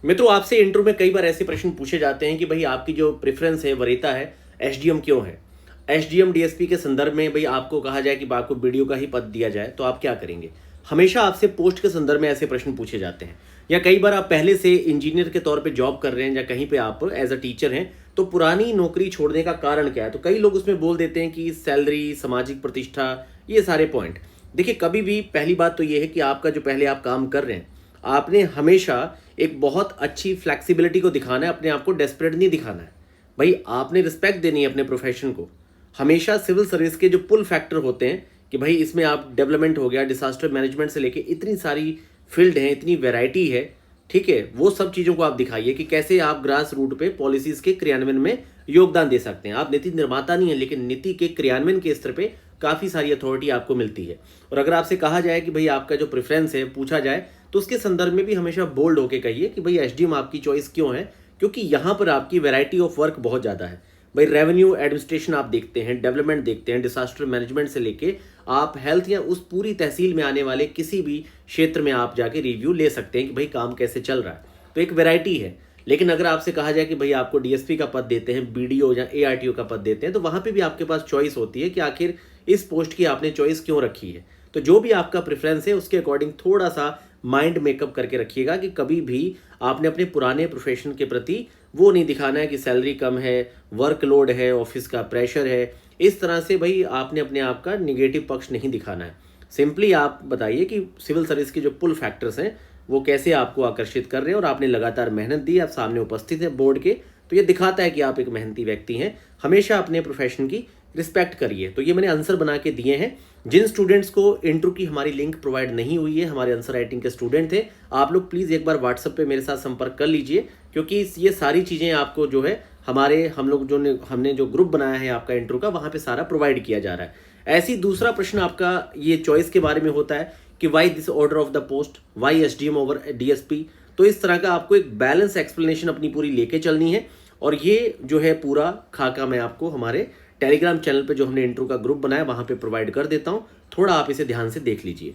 मित्रों, आपसे इंटरव्यू में कई बार ऐसे प्रश्न पूछे जाते हैं कि भाई आपकी जो प्रेफरेंस है, वरीयता है, एसडीएम क्यों है? एसडीएम डीएसपी के संदर्भ में भाई आपको कहा जाए कि आपको बीडीओ का ही पद दिया जाए तो आप क्या करेंगे? हमेशा आपसे पोस्ट के संदर्भ में ऐसे प्रश्न पूछे जाते हैं। या कई बार आप पहले से इंजीनियर के तौर पे जॉब कर रहे हैं या कहीं पे आप एज अ टीचर हैं, तो पुरानी नौकरी छोड़ने का कारण क्या है? तो कई लोग उसमें बोल देते हैं कि सैलरी, सामाजिक प्रतिष्ठा, ये सारे पॉइंट। देखिए, कभी भी पहली बात तो ये है कि आपका जो पहले आप काम कर रहे हैं, आपने हमेशा एक बहुत अच्छी फ्लेक्सिबिलिटी को दिखाना है, अपने आप को डेस्परेट नहीं दिखाना है। भाई आपने रिस्पेक्ट देनी है अपने प्रोफेशन को। हमेशा सिविल सर्विस के जो पुल फैक्टर होते हैं कि भाई इसमें आप डेवलपमेंट हो गया, डिजास्टर मैनेजमेंट से लेके इतनी सारी फील्ड हैं, इतनी वैरायटी है, ठीक है, वो सब चीज़ों को आप दिखाइए कि कैसे आप ग्रास रूट पे पॉलिसीज के क्रियान्वयन में योगदान दे सकते हैं। आप नीति निर्माता नहीं है, लेकिन नीति के क्रियान्वयन के स्तर पे काफ़ी सारी अथॉरिटी आपको मिलती है। और अगर आपसे कहा जाए कि भाई आपका जो प्रेफरेंस है पूछा जाए, तो उसके संदर्भ में भी हमेशा बोल्ड होके कहिए कि भाई एसडीएम आपकी चॉइस क्यों है? क्योंकि यहाँ पर आपकी वैरायटी ऑफ वर्क बहुत ज़्यादा है। भाई रेवेन्यू एडमिनिस्ट्रेशन आप देखते हैं, डेवलपमेंट देखते हैं, डिजास्टर मैनेजमेंट से लेके आप हेल्थ या उस पूरी तहसील में आने वाले किसी भी क्षेत्र में आप जाके रिव्यू ले सकते हैं कि भाई काम कैसे चल रहा है। तो एक वैरायटी है। लेकिन अगर आपसे कहा जाए कि भाई आपको डीएसपी का पद देते हैं, बीडीओ या एआरटीओ का पद देते हैं, तो वहाँ पे भी आपके पास चॉइस होती है कि आखिर इस पोस्ट की आपने चॉइस क्यों रखी है। तो जो भी आपका प्रेफरेंस है उसके अकॉर्डिंग थोड़ा सा माइंड मेकअप करके रखिएगा कि कभी भी आपने अपने पुराने प्रोफेशन के प्रति वो नहीं दिखाना है कि सैलरी कम है, वर्कलोड है, ऑफिस का प्रेशर है। इस तरह से भाई आपने अपने आप का निगेटिव पक्ष नहीं दिखाना है। सिंपली आप बताइए कि सिविल सर्विस के जो पुल फैक्टर्स हैं वो कैसे आपको आकर्षित कर रहे हैं और आपने लगातार मेहनत दी, आप सामने उपस्थित हैं बोर्ड के, तो ये दिखाता है कि आप एक मेहनती व्यक्ति हैं। हमेशा अपने प्रोफेशन की रिस्पेक्ट करिए। तो ये मैंने आंसर बना के दिए हैं। जिन स्टूडेंट्स को इंटरव्यू की हमारी लिंक प्रोवाइड नहीं हुई है, हमारे आंसर राइटिंग के स्टूडेंट थे, आप लोग प्लीज़ एक बार व्हाट्सएप पे मेरे साथ संपर्क कर लीजिए, क्योंकि ये सारी चीज़ें आपको जो है हमने जो ग्रुप बनाया है आपका इंटरव्यू का, वहाँ पे सारा प्रोवाइड किया जा रहा है। ऐसी दूसरा प्रश्न आपका ये चॉइस के बारे में होता है कि why this order of the post, why SDM over DSP. तो इस तरह का आपको एक बैलेंस एक्सप्लेनेशन अपनी पूरी लेके चलनी है। और ये जो है पूरा खाका मैं आपको हमारे टेलीग्राम चैनल पे जो हमने इंट्रो का ग्रुप बनाया वहाँ पे प्रोवाइड कर देता हूँ। थोड़ा आप इसे ध्यान से देख लीजिए।